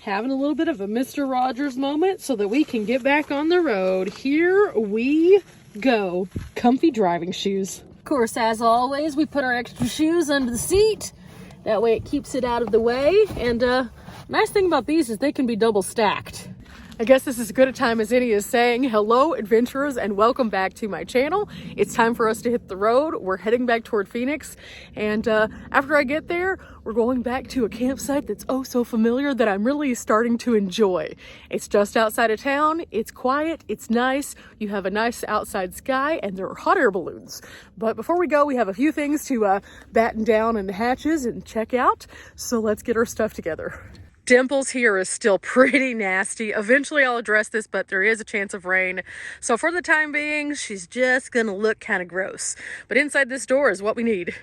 having a little bit of a Mr. Rogers moment so that we can get back on the road. Here we go. Comfy driving shoes. Of course, as always, we put our extra shoes under the seat. That way it keeps it out of the way. And nice thing about these is they can be double stacked. I guess this is as good a time as any as saying hello adventurers and welcome back to my channel. It's time for us to hit the road. We're heading back toward Phoenix, and after I get there, we're going back to a campsite that's oh so familiar that I'm really starting to enjoy. It's just outside of town, it's quiet, it's nice, you have a nice outside sky, and there are hot air balloons. But before we go, we have a few things to batten down in the hatches and check out, so let's get our stuff together. Dimples here is still pretty nasty. Eventually I'll address this, but there is a chance of rain. So for the time being, she's just gonna look kind of gross. But inside this door is what we need.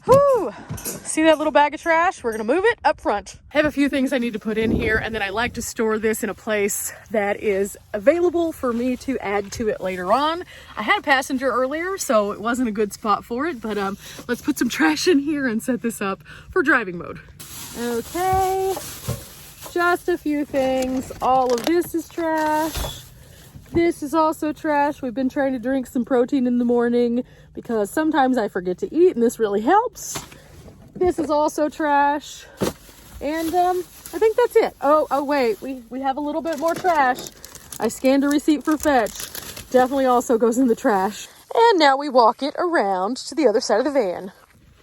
Whew. See that little bag of trash? We're gonna move it up front. I have a few things I need to put in here, and then I like to store this in a place that is available for me to add to it later on. I had a passenger earlier, so it wasn't a good spot for it, but let's put some trash in here and set this up for driving mode. Okay, just a few things. All of this is trash. This is also trash. We've been trying to drink some protein in the morning because sometimes I forget to eat, and this really helps. This is also trash. And I think that's it. Oh wait, we have a little bit more trash. I scanned a receipt for fetch. Definitely also goes in the trash. And now we walk it around to the other side of the van.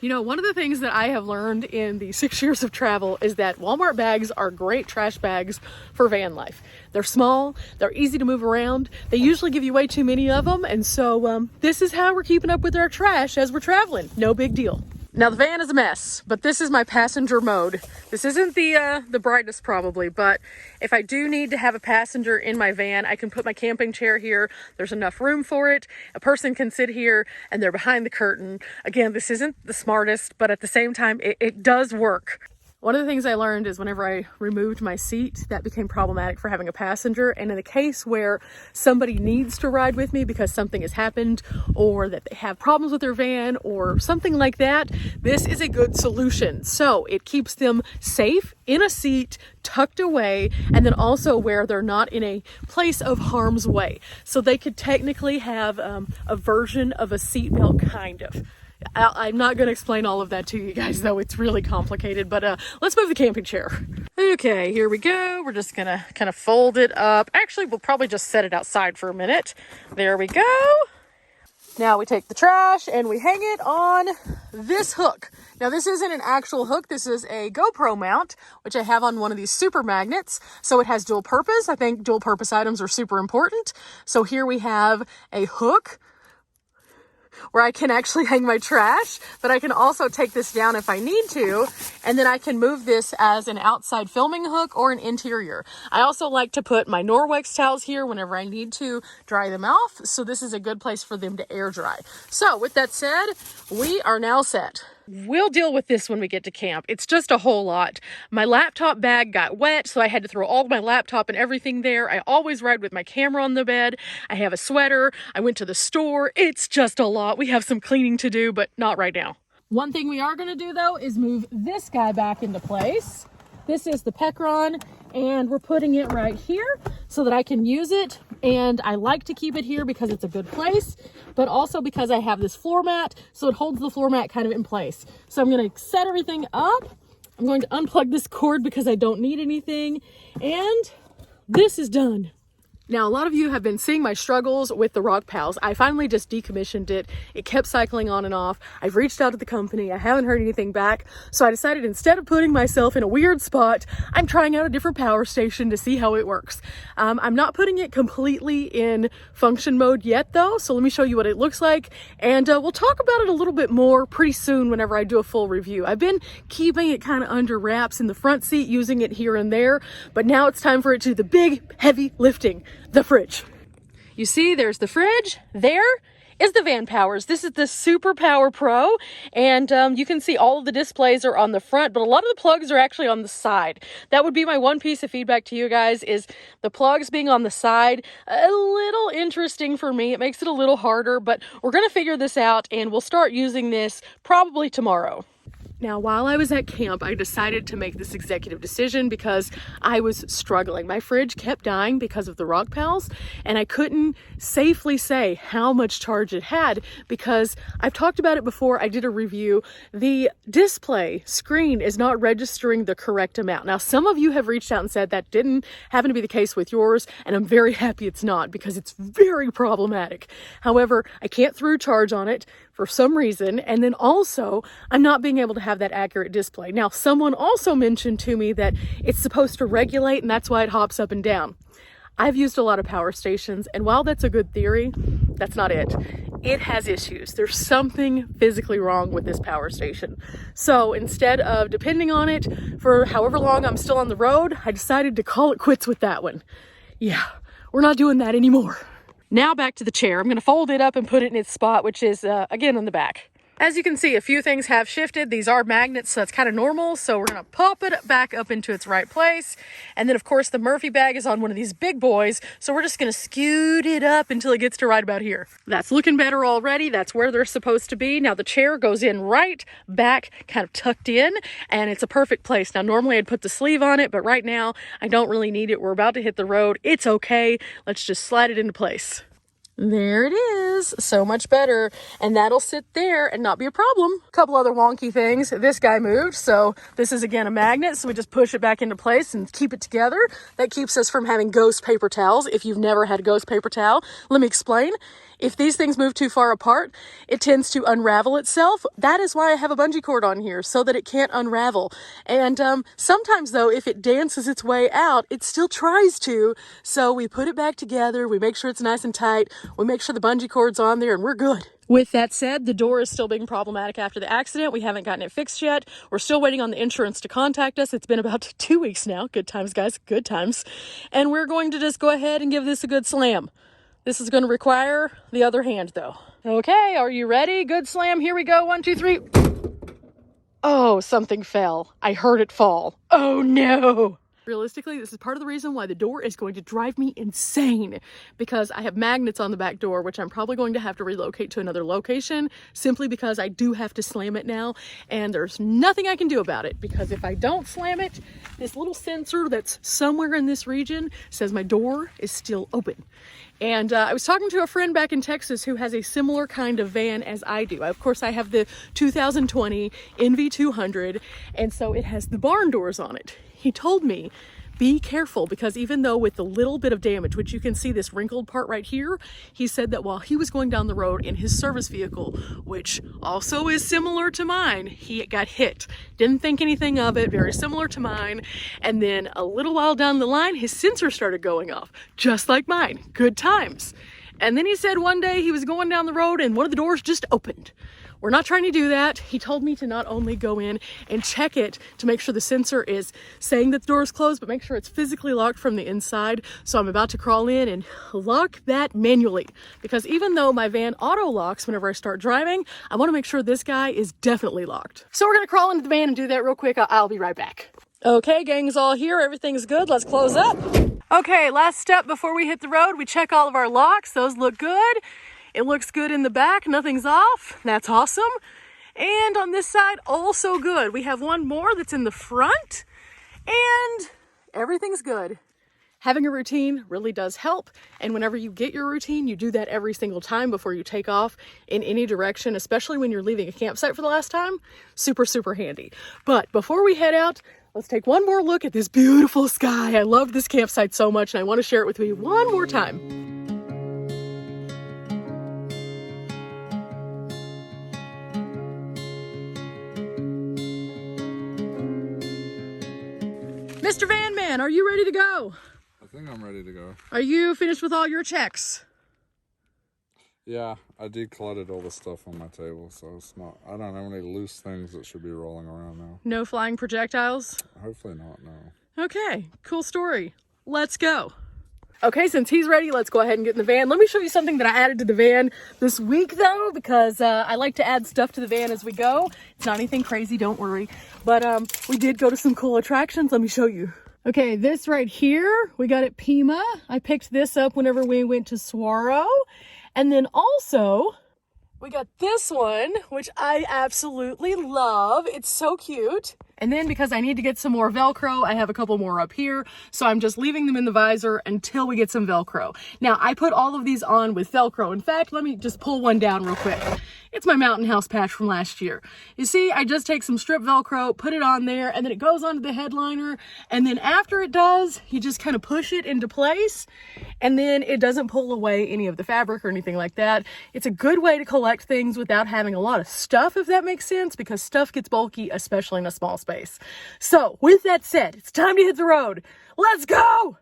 You know, one of the things that I have learned in the 6 years of travel is that Walmart bags are great trash bags for van life. They're small, they're easy to move around, they usually give you way too many of them, and so this is how we're keeping up with our trash as we're traveling. No big deal. Now the van is a mess, but this is my passenger mode. This isn't the brightest probably, but if I do need to have a passenger in my van, I can put my camping chair here. There's enough room for it. A person can sit here and they're behind the curtain. Again, this isn't the smartest, but at the same time, it does work. One of the things I learned is whenever I removed my seat, that became problematic for having a passenger. And in the case where somebody needs to ride with me because something has happened or that they have problems with their van or something like that, this is a good solution. So it keeps them safe in a seat, tucked away, and then also where they're not in a place of harm's way. So they could technically have a version of a seatbelt, kind of. I'm not going to explain all of that to you guys, though. It's really complicated, but let's move the camping chair. Okay, here we go. We're just going to kind of fold it up. Actually, we'll probably just set it outside for a minute. There we go. Now we take the trash and we hang it on this hook. Now this isn't an actual hook. This is a GoPro mount, which I have on one of these super magnets. So it has dual purpose. I think dual purpose items are super important. So here we have a hook where I can actually hang my trash, but I can also take this down if I need to, and then I can move this as an outside filming hook or an interior. I also like to put my Norwex towels here whenever I need to dry them off, so this is a good place for them to air dry. So with that said, we are now set. We'll deal with this when we get to camp. It's just a whole lot. My laptop bag got wet, so I had to throw all my laptop and everything there. I always ride with my camera on the bed. I have a sweater. I went to the store. It's just a lot. We have some cleaning to do, but not right now. One thing we are going to do, though, is move this guy back into place. This is the Pecron, and we're putting it right here so that I can use it. And I like to keep it here because it's a good place, but also because I have this floor mat, so it holds the floor mat kind of in place. So I'm going to set everything up. I'm going to unplug this cord because I don't need anything, and this is done. Now, a lot of you have been seeing my struggles with the Rock Pals. I finally just decommissioned it. It kept cycling on and off. I've reached out to the company. I haven't heard anything back. So I decided instead of putting myself in a weird spot, I'm trying out a different power station to see how it works. I'm not putting it completely in function mode yet, though. So let me show you what it looks like. And we'll talk about it a little bit more pretty soon whenever I do a full review. I've been keeping it kind of under wraps in the front seat, using it here and there. But now it's time for it to do the big, heavy lifting. The fridge. You see, there's the fridge there, is the Van Powers. This is the Super Power Pro, and you can see all of the displays are on the front, but a lot of the plugs are actually on the side. That would be my one piece of feedback to you guys, is the plugs being on the side. A little interesting for me. It makes it a little harder, but we're going to figure this out, and we'll start using this probably tomorrow. Now, while I was at camp, I decided to make this executive decision because I was struggling. My fridge kept dying because of the rock pals, and I couldn't safely say how much charge it had because I've talked about it before. I did a review. The display screen is not registering the correct amount. Now, some of you have reached out and said that didn't happen to be the case with yours, and I'm very happy it's not because it's very problematic. However, I can't throw charge on it for some reason, and then also I'm not being able to have that accurate display. Now, someone also mentioned to me that it's supposed to regulate, and that's why it hops up and down. I've used a lot of power stations, and while that's a good theory, that's not it. It has issues. There's something physically wrong with this power station. So instead of depending on it for however long I'm still on the road, I decided to call it quits with that one. Yeah, we're not doing that anymore. Now back to the chair. I'm going to fold it up and put it in its spot, which is, again, on the back. As you can see, a few things have shifted. These are magnets, so that's kind of normal. So we're going to pop it back up into its right place. And then, of course, the Murphy bag is on one of these big boys. So we're just going to scoot it up until it gets to right about here. That's looking better already. That's where they're supposed to be. Now the chair goes in right back, kind of tucked in, and it's a perfect place. Now, normally I'd put the sleeve on it, but right now I don't really need it. We're about to hit the road. It's okay. Let's just slide it into place. There it is. So much better. And that'll sit there and not be a problem. A couple other wonky things. This guy moved. So this is again a magnet. So we just push it back into place and keep it together. That keeps us from having ghost paper towels. If you've never had a ghost paper towel, let me explain. If these things move too far apart, it tends to unravel itself. That is why I have a bungee cord on here, so that it can't unravel. And sometimes, though, if it dances its way out, it still tries to. So we put it back together. We make sure it's nice and tight. We make sure the bungee cord's on there, and we're good. With that said, the door is still being problematic after the accident. We haven't gotten it fixed yet. We're still waiting on the insurance to contact us. It's been about 2 weeks now. Good times, guys. Good times. And we're going to just go ahead and give this a good slam. This is going to require the other hand, though. Okay, are you ready? Good slam. Here we go. 1, 2, 3. Oh, something fell. I heard it fall. Oh, no. Realistically, this is part of the reason why the door is going to drive me insane, because I have magnets on the back door, which I'm probably going to have to relocate to another location simply because I do have to slam it now, and there's nothing I can do about it, because if I don't slam it, this little sensor that's somewhere in this region says my door is still open. And I was talking to a friend back in Texas who has a similar kind of van as I do. Of course, I have the 2020 NV200, and so it has the barn doors on it. He told me, be careful, because even though with the little bit of damage, which you can see this wrinkled part right here, he said that while he was going down the road in his service vehicle, which also is similar to mine, he got hit. Didn't think anything of it, very similar to mine. And then a little while down the line, his sensor started going off, just like mine. Good times. And then he said one day he was going down the road and one of the doors just opened. We're not trying to do that. He told me to not only go in and check it to make sure the sensor is saying that the door is closed, but make sure it's physically locked from the inside. So I'm about to crawl in and lock that manually, because even though my van auto locks whenever I start driving, I want to make sure this guy is definitely locked. So we're going to crawl into the van and do that real quick. I'll be right back. Okay, gang's all here. Everything's good. Let's close up. Okay, last step before we hit the road. We check all of our locks. Those look good. It looks good in the back, nothing's off. That's awesome. And on this side, also good. We have one more that's in the front, and everything's good. Having a routine really does help, and whenever you get your routine, you do that every single time before you take off in any direction, especially when you're leaving a campsite for the last time. Super, super handy. But before we head out, let's take one more look at this beautiful sky. I love this campsite so much, and I want to share it with you one more time. Mr. Van Man, are you ready to go? I think I'm ready to go. Are you finished with all your checks? Yeah, I decluttered all the stuff on my table, so it's not, I don't have any loose things that should be rolling around now. No flying projectiles? Hopefully not, no. Okay, cool story. Let's go. Okay, since he's ready, let's go ahead and get in the van. Let me show you something that I added to the van this week though, because I like to add stuff to the van as we go. It's not anything crazy, don't worry. But we did go to some cool attractions. Let me show you. Okay, this right here, we got at Pima. I picked this up whenever we went to Saguaro. And then also, we got this one, which I absolutely love. It's so cute. And then because I need to get some more Velcro, I have a couple more up here. So I'm just leaving them in the visor until we get some Velcro. Now, I put all of these on with Velcro. In fact, let me just pull one down real quick. It's my Mountain House patch from last year. You see, I just take some strip Velcro, put it on there, and then it goes onto the headliner. And then after it does, you just kind of push it into place. And then it doesn't pull away any of the fabric or anything like that. It's a good way to collect things without having a lot of stuff, if that makes sense, because stuff gets bulky, especially in a small space. So with that said, it's time to hit the road. Let's go!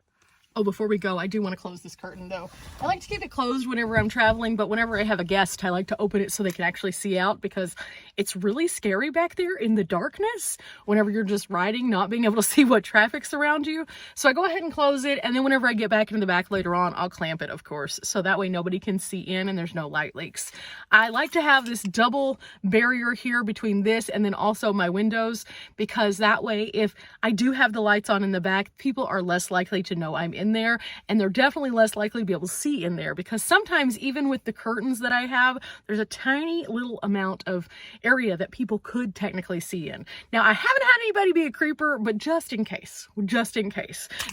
Oh, before we go, I do want to close this curtain though. I like to keep it closed whenever I'm traveling, but whenever I have a guest, I like to open it so they can actually see out, because it's really scary back there in the darkness whenever you're just riding, not being able to see what traffic's around you. So I go ahead and close it, and then whenever I get back into the back later on, I'll clamp it, of course, so that way nobody can see in and there's no light leaks. I like to have this double barrier here between this and then also my windows, because that way if I do have the lights on in the back, people are less likely to know I'm in there, and they're definitely less likely to be able to see in there, because sometimes even with the curtains that I have, there's a tiny little amount of area that people could technically see in. Now, I haven't had anybody be a creeper, but just in case.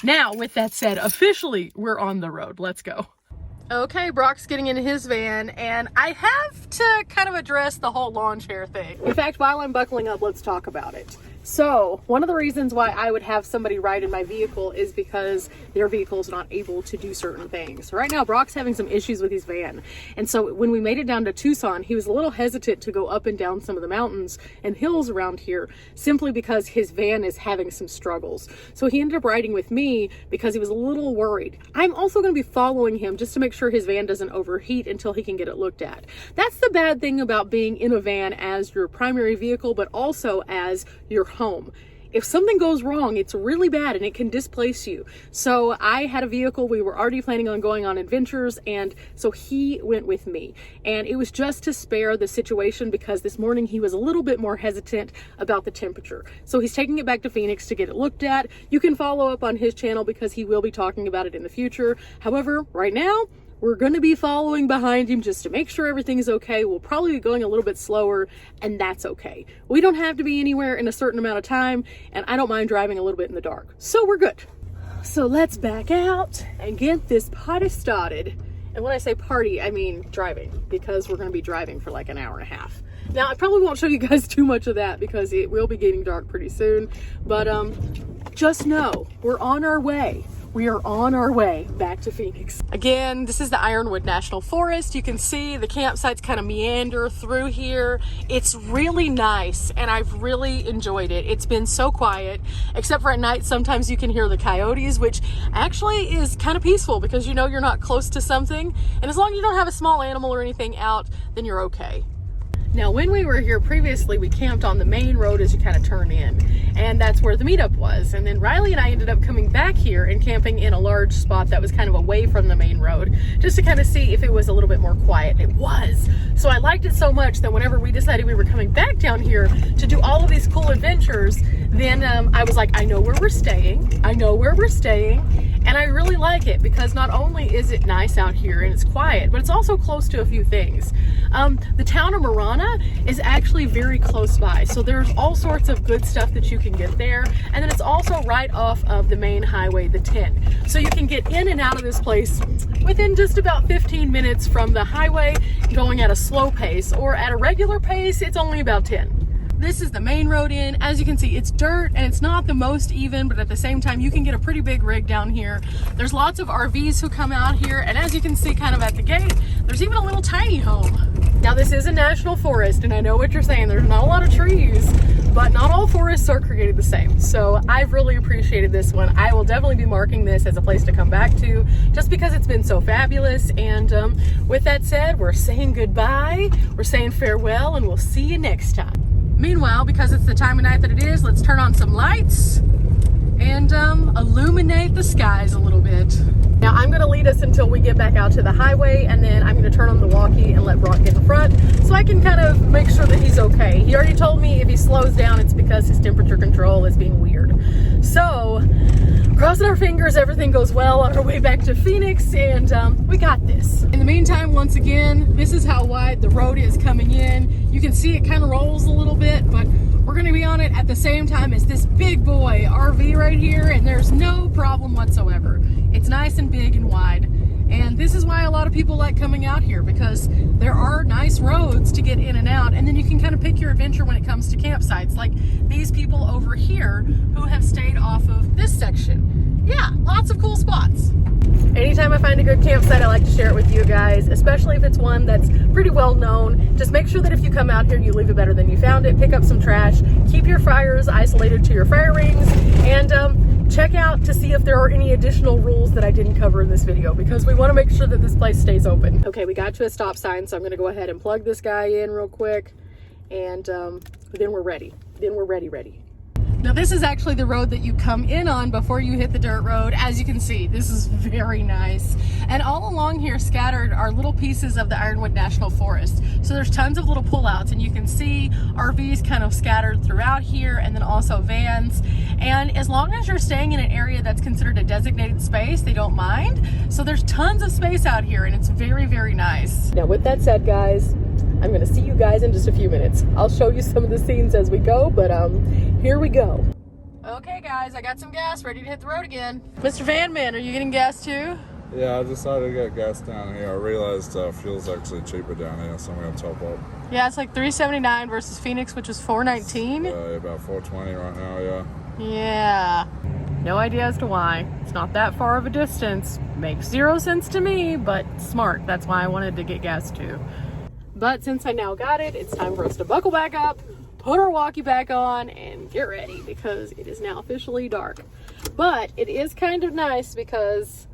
Now, with that said, officially, we're on the road. Let's go. Okay, Brock's getting in his van, and I have to kind of address the whole lawn chair thing. In fact, while I'm buckling up, let's talk about it. So, one of the reasons why I would have somebody ride in my vehicle is because their vehicle is not able to do certain things. Right now, Brock's having some issues with his van. And so when we made it down to Tucson, he was a little hesitant to go up and down some of the mountains and hills around here, simply because his van is having some struggles. So he ended up riding with me because he was a little worried. I'm also going to be following him just to make sure his van doesn't overheat until he can get it looked at. That's the bad thing about being in a van as your primary vehicle, but also as your home. If something goes wrong, it's really bad and it can displace you. So I had a vehicle, we were already planning on going on adventures, and so he went with me. And it was just to spare the situation, because this morning he was a little bit more hesitant about the temperature. So he's taking it back to Phoenix to get it looked at. You can follow up on his channel because he will be talking about it in the future. However, right now, we're going to be following behind him just to make sure everything is okay. We'll probably be going a little bit slower, and that's okay. We don't have to be anywhere in a certain amount of time, and I don't mind driving a little bit in the dark. So we're good. So let's back out and get this party started. And when I say party, I mean driving, because we're going to be driving for like an hour and a half. Now, I probably won't show you guys too much of that because it will be getting dark pretty soon, but just know we're on our way. We are on our way back to Phoenix. Again, this is the Ironwood National Forest. You can see the campsites kind of meander through here. It's really nice, and I've really enjoyed it. It's been so quiet, except for at night. Sometimes you can hear the coyotes, which actually is kind of peaceful because you know you're not close to something. And as long as you don't have a small animal or anything out, then you're okay. Now, when we were here previously, we camped on the main road as you kind of turn in, and that's where the meetup was. And then Riley and I ended up coming back here and camping in a large spot that was kind of away from the main road, just to kind of see if it was a little bit more quiet. It was. So I liked it so much that whenever we decided we were coming back down here to do all of these cool adventures, then I was like, I know where we're staying. And I really like it because not only is it nice out here and it's quiet, but it's also close to a few things. The town of Marana is actually very close by, so there's all sorts of good stuff that you can get there. And then it's also right off of the main highway, the 10. So you can get in and out of this place within just about 15 minutes from the highway, going at a slow pace, or at a regular pace, it's only about 10. This is the main road in. As you can see, it's dirt and it's not the most even, but at the same time, you can get a pretty big rig down here. There's lots of RVs who come out here, and as you can see kind of at the gate, there's even a little tiny home. Now, this is a national forest, and I know what you're saying. There's not a lot of trees, but not all forests are created the same. So I've really appreciated this one. I will definitely be marking this as a place to come back to, just because it's been so fabulous. And with that said, we're saying goodbye, we're saying farewell, and we'll see you next time. Meanwhile, because it's the time of night that it is, let's turn on some lights and illuminate the skies a little bit. Now I'm gonna lead us until we get back out to the highway, and then I'm gonna turn on the walkie and let Brock get in front so I can kind of make sure that he's okay. He already told me if he slows down, it's because his temperature control is being weird. So, crossing our fingers, everything goes well on our way back to Phoenix, and we got this. In the meantime, once again, this is how wide the road is coming in. You can see it kind of rolls a little bit, but we're gonna be on it at the same time as this big boy RV right here, and there's no problem whatsoever. It's nice and big and wide, and this is why a lot of people like coming out here, because there are nice roads to get in and out, and then you can kind of pick your adventure when it comes to campsites, like these people over here who have stayed off of this section. Yeah, lots of cool spots. Anytime I find a good campsite, I like to share it with you guys, especially if it's one that's pretty well known. Just make sure that if you come out here, you leave it better than you found it. Pick up some trash, keep your fires isolated to your fire rings, and check out to see if there are any additional rules that I didn't cover in this video, because we want to make sure that this place stays open. Okay, we got to a stop sign, so I'm going to go ahead and plug this guy in real quick, and then we're ready. Ready. Now this is actually the road that you come in on before you hit the dirt road. As you can see, this is very nice. And all along here scattered are little pieces of the Ironwood National Forest. So there's tons of little pullouts, and you can see RVs kind of scattered throughout here, and then also vans. And as long as you're staying in an area that's considered a designated space, they don't mind. So there's tons of space out here, and it's very, very nice. Now with that said, guys, I'm gonna see you guys in just a few minutes. I'll show you some of the scenes as we go, but here we go. Okay guys, I got some gas ready to hit the road again. Mr. Vanman, are you getting gas too? Yeah, I decided to get gas down here. I realized fuel's actually cheaper down here, so I'm gonna top up. Yeah, it's like $3.79 versus Phoenix, which was $4.19. About $4.20 right now, yeah. Yeah. No idea as to why. It's not that far of a distance. Makes 0 sense to me, but smart. That's why I wanted to get gas too. But since I now got it, it's time for us to buckle back up, put our walkie back on, and get ready, because it is now officially dark. But it is kind of nice because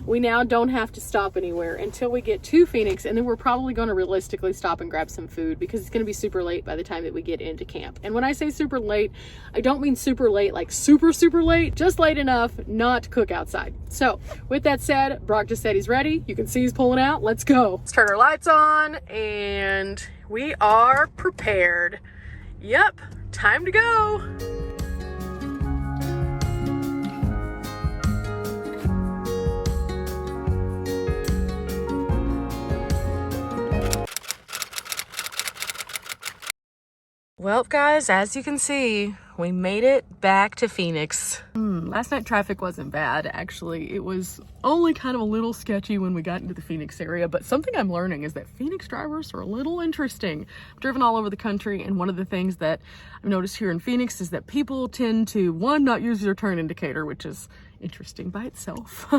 we now don't have to stop anywhere until we get to Phoenix, and then we're probably going to realistically stop and grab some food, because it's going to be super late by the time that we get into camp. And when I say super late, I don't mean super late like super late, just late enough not to cook outside. So with that said, Brock just said he's ready. You can see he's pulling out. Let's go. Let's turn our lights on, and we are prepared. Yep, time to go. Well, guys, as you can see, we made it back to Phoenix. Last night traffic wasn't bad, actually. It was only kind of a little sketchy when we got into the Phoenix area, but something I'm learning is that Phoenix drivers are a little interesting. I've driven all over the country, and one of the things that I've noticed here in Phoenix is that people tend to, one, not use their turn indicator, which is interesting by itself,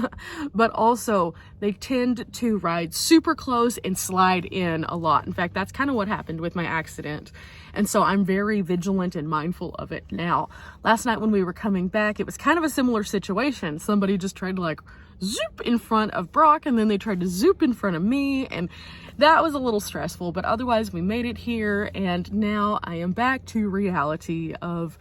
but also they tend to ride super close and slide in a lot. In fact, that's kind of what happened with my accident. And so I'm very vigilant and mindful of it now. Last night when we were coming back, it was kind of a similar situation. Somebody just tried to like zoop in front of Brock, and then they tried to zoop in front of me, and that was a little stressful, but otherwise we made it here, and now I am back to reality of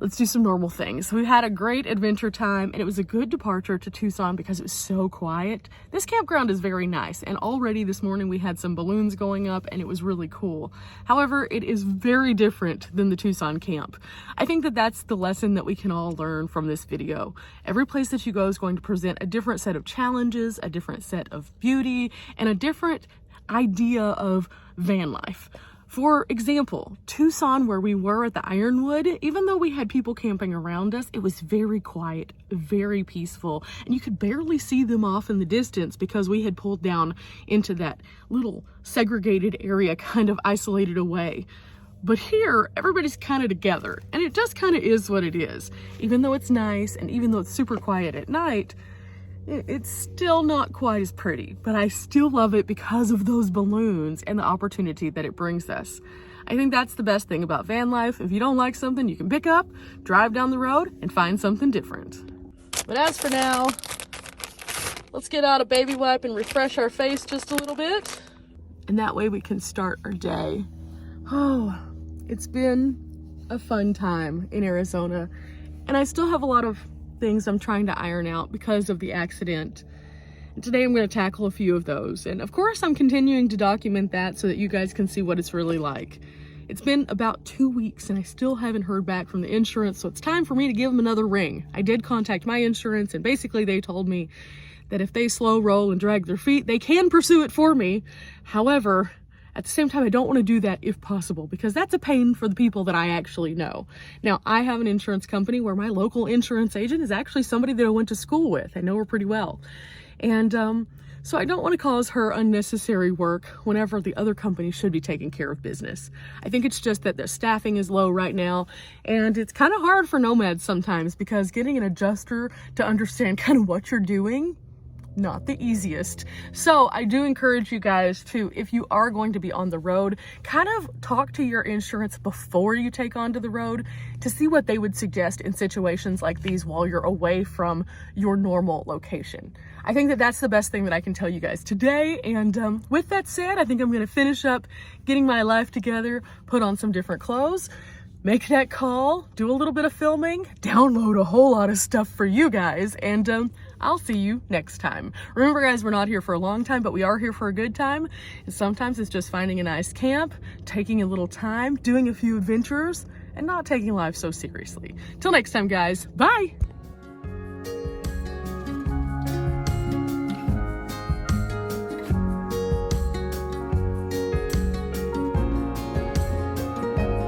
let's do some normal things. We had a great adventure time, and it was a good departure to Tucson because it was so quiet. This campground is very nice, and already this morning we had some balloons going up, and it was really cool. However, it is very different than the Tucson camp. I think that that's the lesson that we can all learn from this video. Every place that you go is going to present a different set of challenges, a different set of beauty, and a different idea of van life. For example, Tucson, where we were at the Ironwood, even though we had people camping around us, it was very quiet, very peaceful, and you could barely see them off in the distance because we had pulled down into that little segregated area, kind of isolated away. But here, everybody's kind of together, and it just kind of is what it is. Even though it's nice, and even though it's super quiet at night, it's still not quite as pretty, but I still love it because of those balloons and the opportunity that it brings us. I think that's the best thing about van life. If you don't like something, you can pick up, drive down the road, and find something different. But as for now, let's get out a baby wipe and refresh our face just a little bit. And that way we can start our day. Oh, it's been a fun time in Arizona, and I still have a lot of things I'm trying to iron out because of the accident. And today I'm going to tackle a few of those. And of course, I'm continuing to document that so that you guys can see what it's really like. It's been about 2 weeks and I still haven't heard back from the insurance, so it's time for me to give them another ring. I did contact my insurance and basically they told me that if they slow roll and drag their feet, they can pursue it for me. However, at the same time, I don't want to do that if possible because that's a pain for the people that I actually know. Now, I have an insurance company where my local insurance agent is actually somebody that I went to school with. I know her pretty well. And so I don't want to cause her unnecessary work whenever the other company should be taking care of business. I think it's just that the staffing is low right now, and it's kind of hard for nomads sometimes because getting an adjuster to understand kind of what you're doing, not the easiest. So I do encourage you guys to, if you are going to be on the road, kind of talk to your insurance before you take onto the road to see what they would suggest in situations like these while you're away from your normal location. I think that that's the best thing that I can tell you guys today. And with that said, I think I'm going to finish up getting my life together, put on some different clothes, make that call, do a little bit of filming, download a whole lot of stuff for you guys, and I'll see you next time. Remember guys, we're not here for a long time, but we are here for a good time. And sometimes it's just finding a nice camp, taking a little time, doing a few adventures, and not taking life so seriously. Till next time guys, bye!